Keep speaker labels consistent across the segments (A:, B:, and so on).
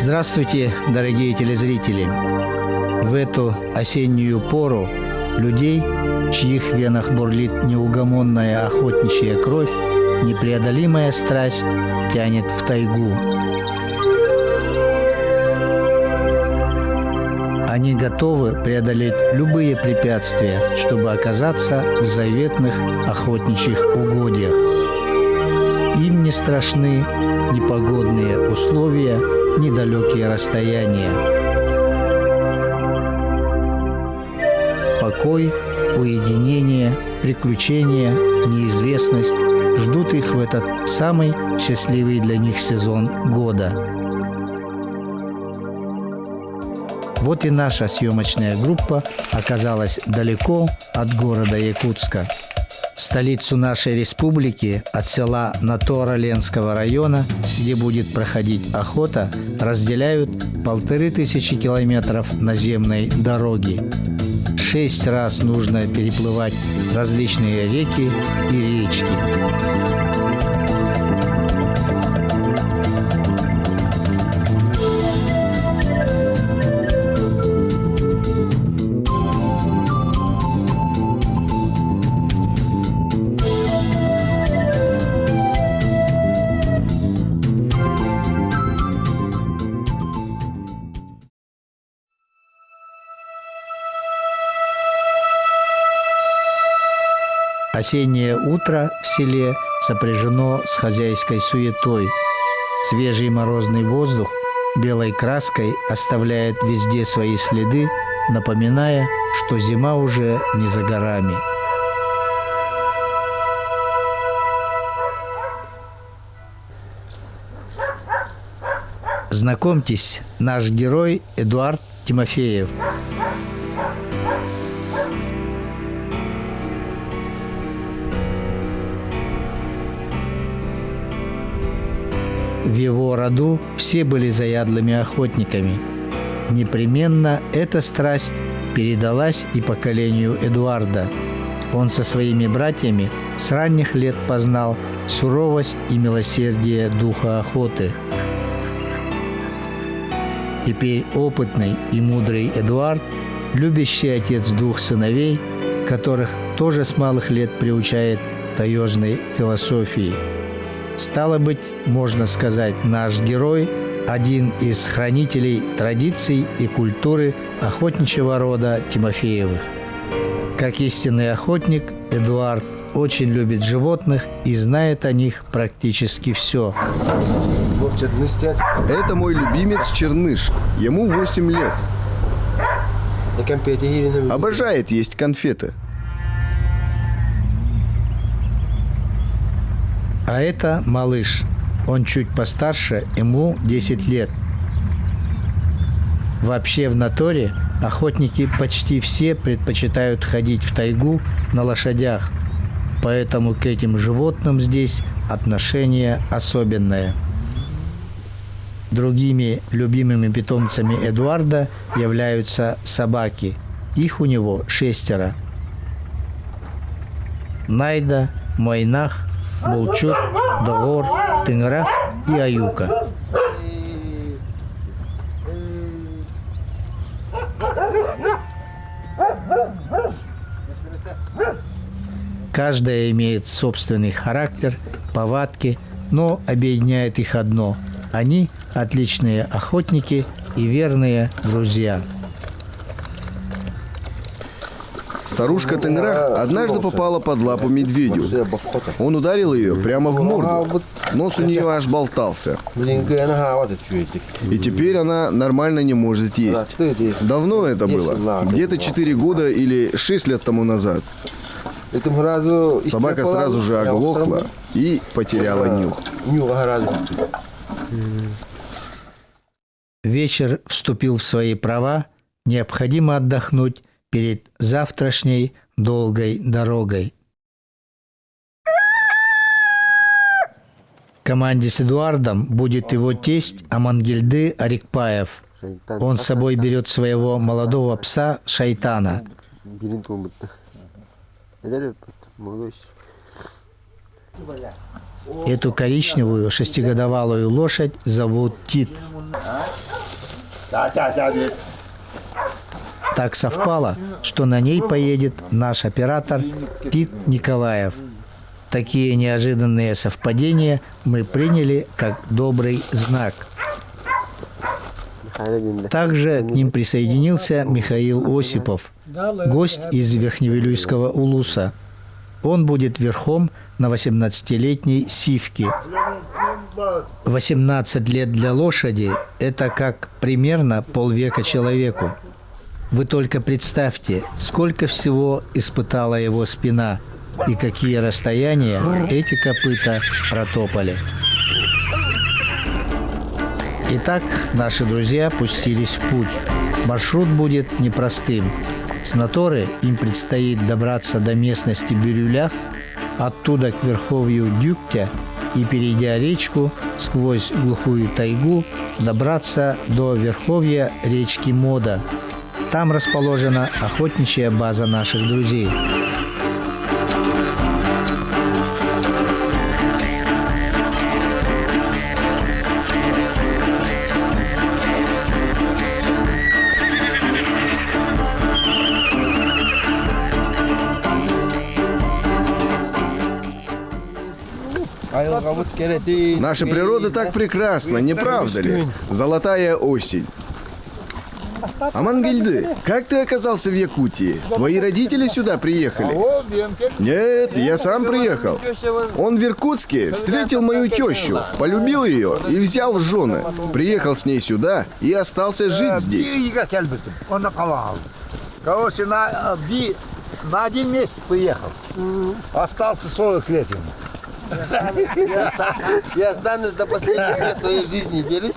A: Здравствуйте, дорогие телезрители! В эту осеннюю пору людей, в чьих венах бурлит неугомонная охотничья кровь, непреодолимая страсть тянет в тайгу. Они готовы преодолеть любые препятствия, чтобы оказаться в заветных охотничьих угодьях. Им не страшны ни погодные условия, ни далекие расстояния. Покой, уединение, приключения, неизвестность ждут их в этот самый счастливый для них сезон года. Вот и наша съемочная группа оказалась далеко от города Якутска. Столицу нашей республики от села Натора Ленского района, где будет проходить охота, разделяют 1500 километров наземной дороги. 6 раз нужно переплывать различные реки и речки. Осеннее утро в селе сопряжено с хозяйской суетой. Свежий морозный воздух белой краской оставляет везде свои следы, напоминая, что зима уже не за горами. Знакомьтесь, наш герой Эдуард Тимофеев. В его роду все были заядлыми охотниками. Непременно эта страсть передалась и поколению Эдуарда. Он со своими братьями с ранних лет познал суровость и милосердие духа охоты. Теперь опытный и мудрый Эдуард, любящий отец 2 сыновей, которых тоже с малых лет приучает таежной философии. Стало быть, можно сказать, наш герой – один из хранителей традиций и культуры охотничьего рода Тимофеевых. Как истинный охотник, Эдуард очень любит животных и знает о них практически все.
B: Это мой любимец Черныш. Ему 8 лет. Обожает есть конфеты.
A: А это малыш. Он чуть постарше, ему 10 лет. Вообще в Наторе охотники почти все предпочитают ходить в тайгу на лошадях, поэтому к этим животным здесь отношение особенное. Другими любимыми питомцами Эдуарда являются собаки. Их у него 6. Найда, Мойнах, Булчут, Догор, Тынграх и Аюка. Каждая имеет собственный характер, повадки, но объединяет их одно – они отличные охотники и верные друзья.
B: Старушка Тенграх однажды попала под лапу медведю. Он ударил ее прямо в морду. Нос у нее аж болтался. И теперь она нормально не может есть. Давно это было. Где-то 4 года или 6 лет тому назад. Собака сразу же оглохла и потеряла нюх.
A: Вечер вступил в свои права. Необходимо отдохнуть перед завтрашней долгой дорогой. В команде с Эдуардом будет его тесть Амангельды Арикпаев. Он с собой берет своего молодого пса Шайтана. Эту коричневую 6-годовалую лошадь зовут Тит. Так совпало, что на ней поедет наш оператор Тит Николаев. Такие неожиданные совпадения мы приняли как добрый знак. Также к ним присоединился Михаил Осипов, гость из Верхневилюйского улуса. Он будет верхом на 18-летней сивке. 18 лет для лошади – это как примерно полвека человеку. Вы только представьте, сколько всего испытала его спина и какие расстояния эти копыта протопали. Итак, наши друзья пустились в путь. Маршрут будет непростым. С Наторы им предстоит добраться до местности Бирюлях, оттуда к верховью Дюктя и, перейдя речку, сквозь глухую тайгу добраться до верховья речки Мода. Там расположена охотничья база наших друзей.
B: Наша природа так прекрасна, не правда ли? Золотая осень. Амангельды, как ты оказался в Якутии? Твои родители сюда приехали? Нет, я сам приехал. Он в Иркутске встретил мою тещу, полюбил ее и взял в жены. Приехал с ней сюда и остался жить здесь.
C: Короче, на 1 месяц приехал. Остался 40 лет ему.
D: Я останусь до последних дней своей жизни, веришь?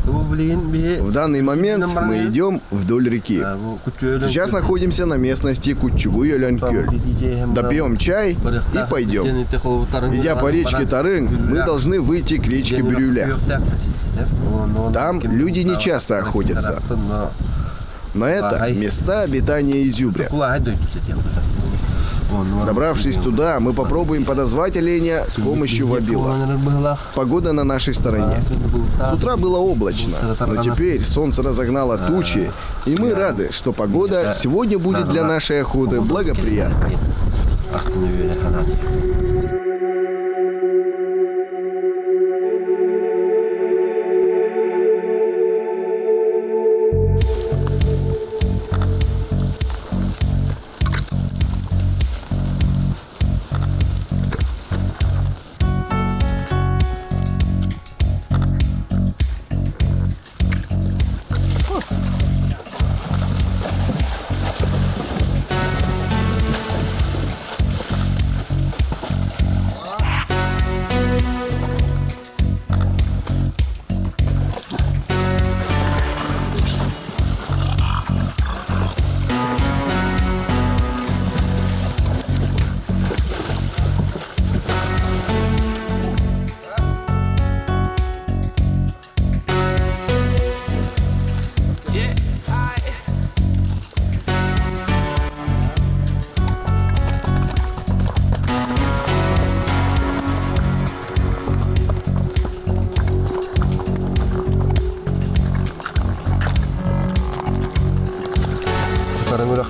B: В данный момент мы идем вдоль реки. Сейчас находимся на местности Кутчугуй-Өлянкёль. Допьем чай и пойдем. Идя по речке Тарынг, мы должны выйти к речке Бирюля. Там люди не часто охотятся. Но это места обитания изюбря. Добравшись туда, мы попробуем подозвать оленя с помощью вобила. Погода на нашей стороне. С утра было облачно, но теперь солнце разогнало тучи, и мы рады, что погода сегодня будет для нашей охоты благоприятной.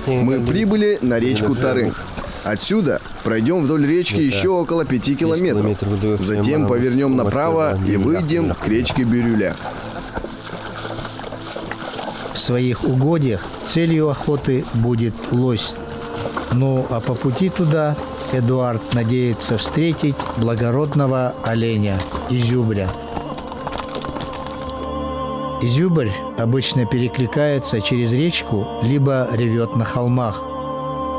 B: Мы прибыли на речку Тарынг. Отсюда пройдем вдоль речки еще около 5 километров. Затем повернем направо и выйдем к речке Бирюля.
A: В своих угодьях целью охоты будет лось. Ну а по пути туда Эдуард надеется встретить благородного оленя – изюбря. Изюбрь обычно перекликается через речку, либо ревет на холмах.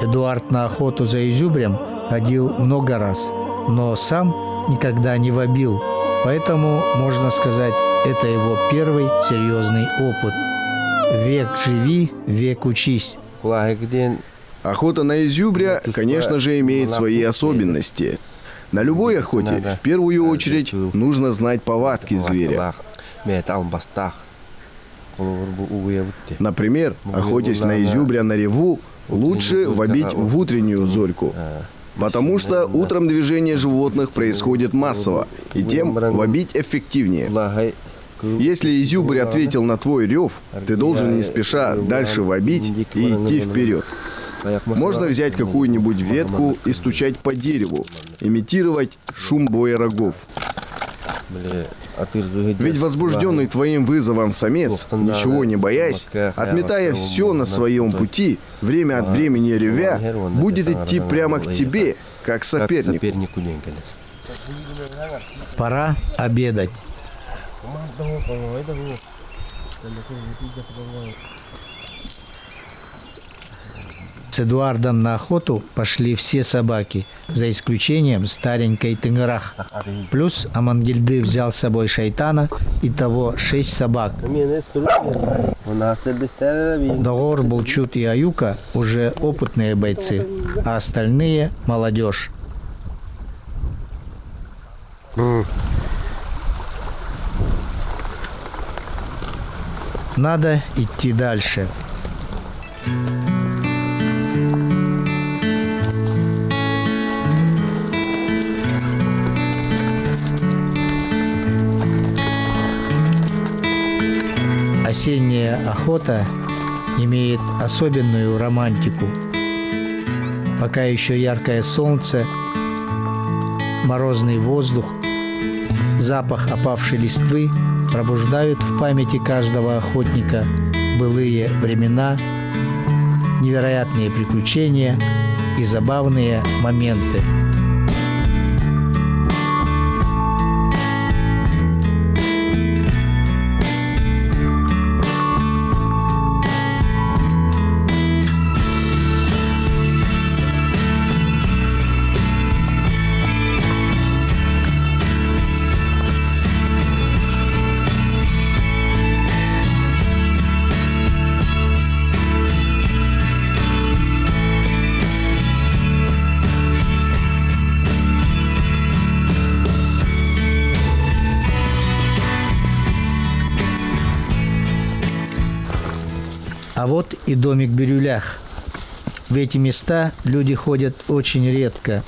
A: Эдуард на охоту за изюбрем ходил много раз, но сам никогда не вобил. Поэтому, можно сказать, это его первый серьезный опыт. Век живи, век учись.
B: Охота на изюбря, конечно же, имеет свои особенности. На любой охоте, в первую очередь, нужно знать повадки зверя. Например, охотясь на изюбря на реву, лучше вобить в утреннюю зорьку, потому что утром движение животных происходит массово, и тем вобить эффективнее. Если изюбрь ответил на твой рев, ты должен не спеша дальше вобить и идти вперед. Можно взять какую-нибудь ветку и стучать по дереву, имитировать шум боя рогов. Ведь возбужденный твоим вызовом самец, ничего не боясь, отметая все на своем пути, время от времени ревя, будет идти прямо к тебе, как соперник.
A: Пора обедать. С Эдуардом на охоту пошли все собаки, за исключением старенькой Тынгырах. Плюс Амангельды взял с собой Шайтана, итого 6 собак. Догор, Булчут и Аюка уже опытные бойцы, а остальные – молодежь. Надо идти дальше. Осенняя охота имеет особенную романтику. Пока еще яркое солнце, морозный воздух, запах опавшей листвы пробуждают в памяти каждого охотника былые времена, невероятные приключения и забавные моменты. А вот и домик Бирюлях. В эти места люди ходят очень редко.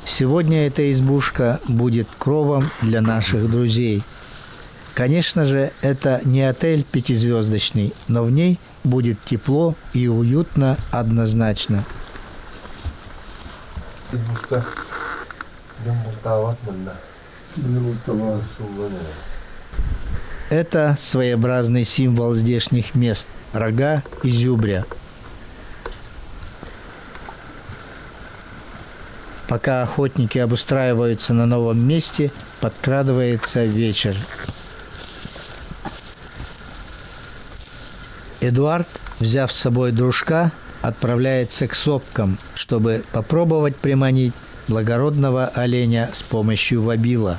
A: Сегодня эта избушка будет кровом для наших друзей. Конечно же, это не отель пятизвездочный, но в ней будет тепло и уютно однозначно.
D: Избушка.
A: Это своеобразный символ здешних мест – рога изюбря. Пока охотники обустраиваются на новом месте, подкрадывается вечер. Эдуард, взяв с собой дружка, отправляется к сопкам, чтобы попробовать приманить благородного оленя с помощью вобила.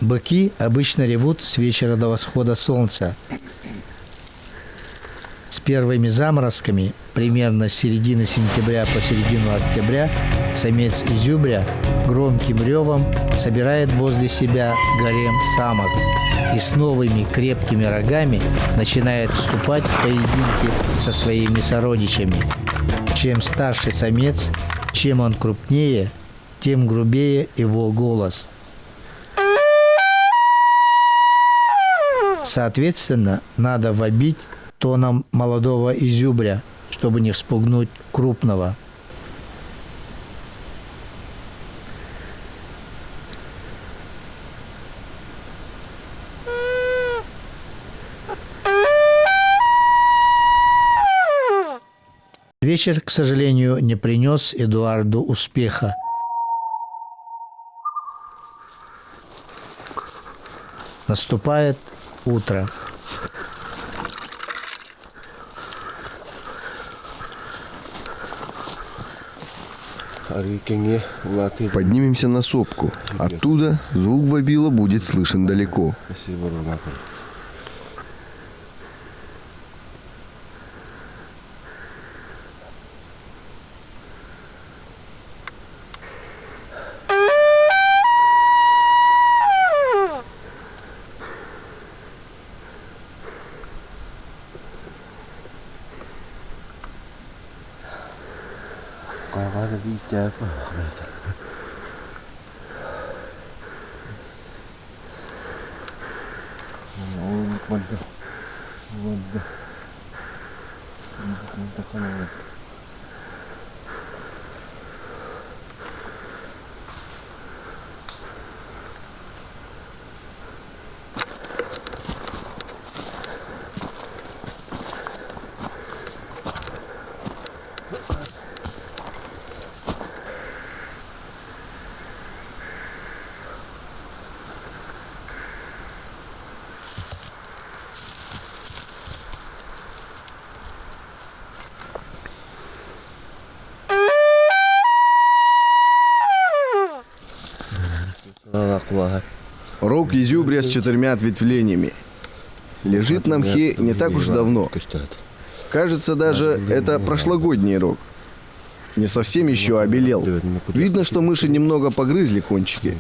A: Быки обычно ревут с вечера до восхода солнца. С первыми заморозками, примерно с середины сентября по середину октября, самец изюбря громким ревом собирает возле себя гарем самок и с новыми крепкими рогами начинает вступать в поединки со своими сородичами. Чем старше самец, чем он крупнее, тем грубее его голос. Соответственно, надо вобить тоном молодого изюбря, чтобы не вспугнуть крупного. Вечер, к сожалению, не принес Эдуарду успеха. Наступает утро.
B: Поднимемся на сопку. Оттуда звук вобила будет слышен далеко. Рог изюбря с 4 ответвлениями. Лежит на мхе не так уж давно. Кажется, даже это прошлогодний рог. Не совсем еще обелел. Видно, что мыши немного погрызли кончики.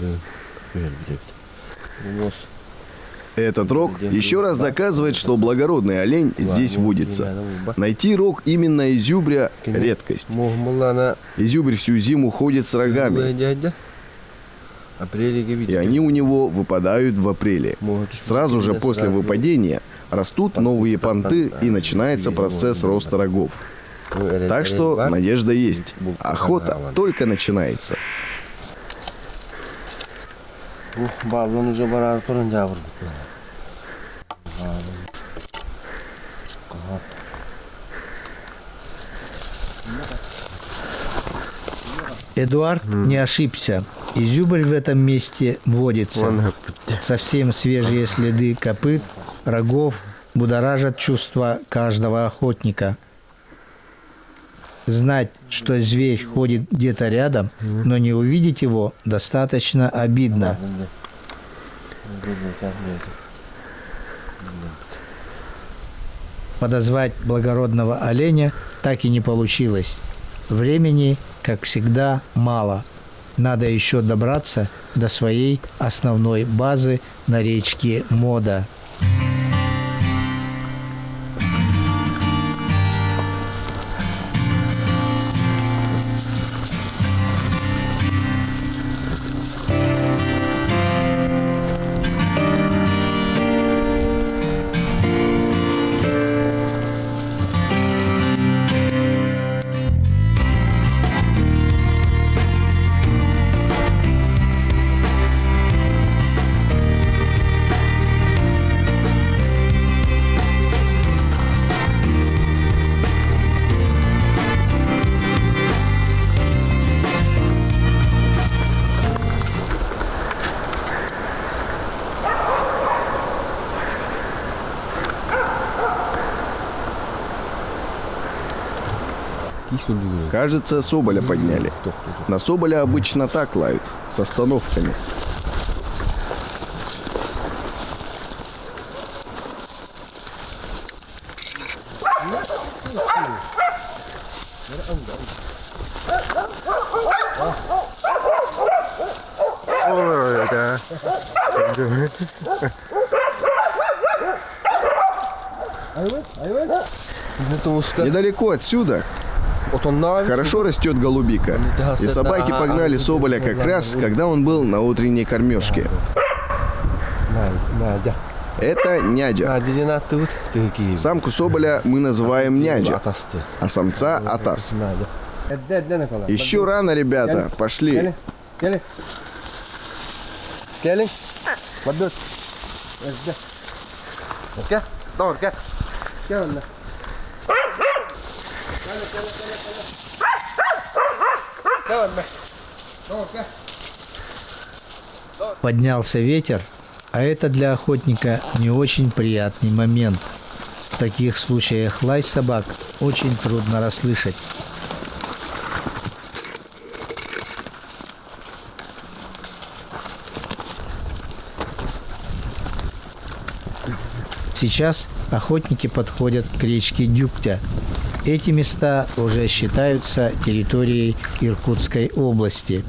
B: Этот рог еще раз доказывает, что благородный олень здесь водится. Найти рог именно изюбря – редкость. Изюбрь всю зиму ходит с рогами, и они у него выпадают в апреле. Сразу же после выпадения растут новые понты, и начинается процесс роста рогов. Так что надежда есть. Охота только начинается.
A: Эдуард не ошибся. Изюбрь в этом месте водится. Совсем свежие следы копыт, рогов будоражат чувства каждого охотника. Знать, что зверь ходит где-то рядом, но не увидеть его, достаточно обидно. Подозвать благородного оленя так и не получилось. Времени, как всегда, мало. Надо еще добраться до своей основной базы на речке Мода.
B: Кажется, соболя подняли. На соболя обычно так лают, с остановками. Недалеко отсюда хорошо растет голубика. И собаки погнали соболя как раз, когда он был на утренней кормежке. Это нядя. Самку соболя мы называем нядя, а самца атас. Еще рано, ребята, пошли.
A: Поднялся ветер, а это для охотника не очень приятный момент. В таких случаях лай собак очень трудно расслышать. Сейчас охотники подходят к речке Дюктя. Эти места уже считаются территорией Иркутской области.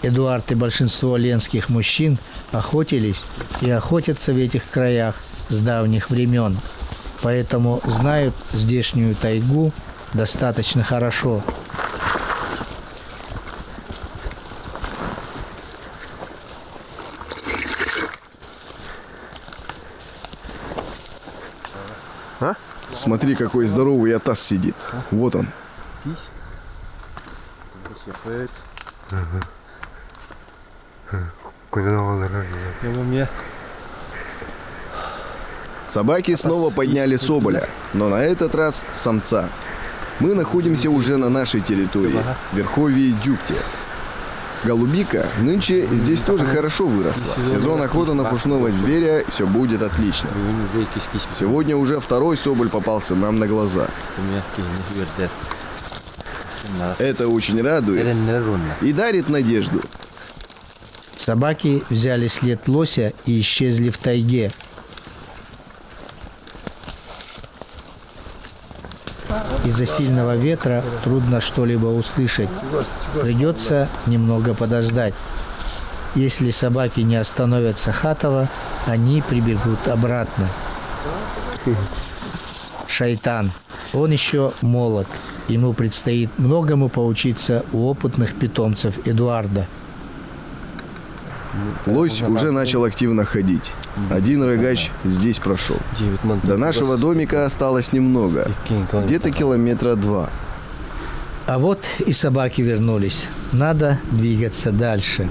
A: Эдуард и большинство ленских мужчин охотились и охотятся в этих краях с давних времен. поэтому знают здешнюю тайгу достаточно хорошо.
B: Смотри, какой здоровый атас сидит. Вот он. Собаки снова подняли соболя, но на этот раз самца. Мы находимся уже на нашей территории, в верховье Дюкте. Голубика нынче здесь тоже хорошо выросла. Сезон охоты на пушного зверя, все будет отлично. Сегодня уже второй соболь попался нам на глаза. Это очень радует и дарит надежду.
A: Собаки взяли след лося и исчезли в тайге. Из-за сильного ветра трудно что-либо услышать. Придется немного подождать. Если собаки не остановятся хатово, они прибегут обратно. Шайтан. Он еще молод. Ему предстоит многому поучиться у опытных питомцев Эдуарда.
B: Лось уже начал активно ходить. Один рогач здесь прошел. До нашего домика осталось немного, где-то километра 2.
A: А вот и собаки вернулись. Надо двигаться дальше.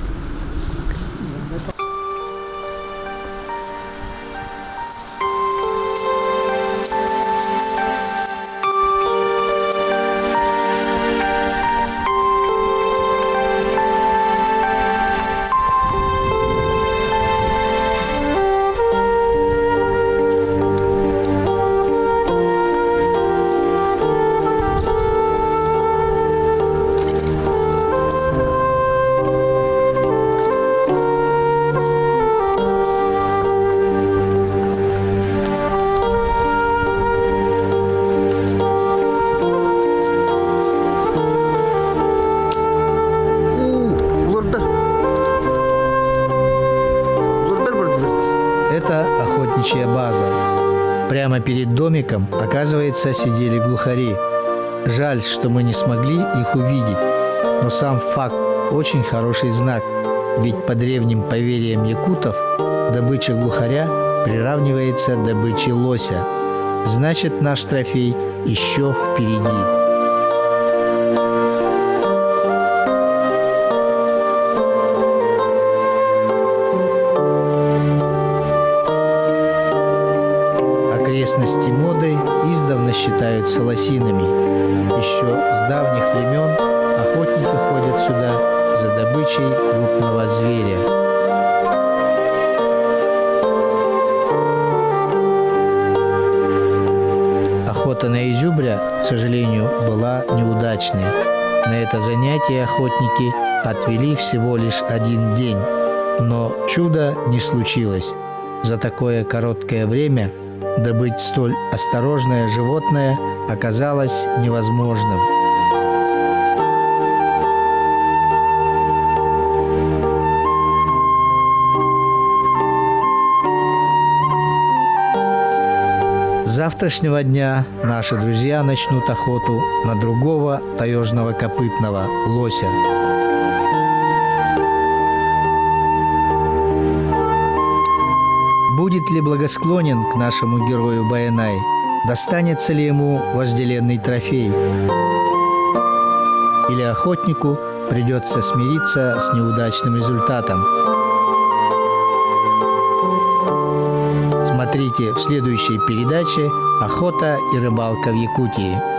A: Это охотничья база. Прямо перед домиком, оказывается, сидели глухари. Жаль, что мы не смогли их увидеть, но сам факт очень хороший знак, ведь по древним поверьям якутов добыча глухаря приравнивается добыче лося. Значит, наш трофей еще впереди. Окрестности Моды издавна считаются лосинами. Еще с давних времен охотники ходят сюда за добычей крупного зверя. Охота на изюбря, к сожалению, была неудачной. На это занятие охотники отвели всего лишь один день. Но чуда не случилось. За такое короткое время добыть столь осторожное животное оказалось невозможным. С завтрашнего дня наши друзья начнут охоту на другого таежного копытного лося. Будет ли благосклонен к нашему герою Баянай? Достанется ли ему вожделенный трофей? Или охотнику придется смириться с неудачным результатом? Смотрите в следующей передаче «Охота и рыбалка в Якутии».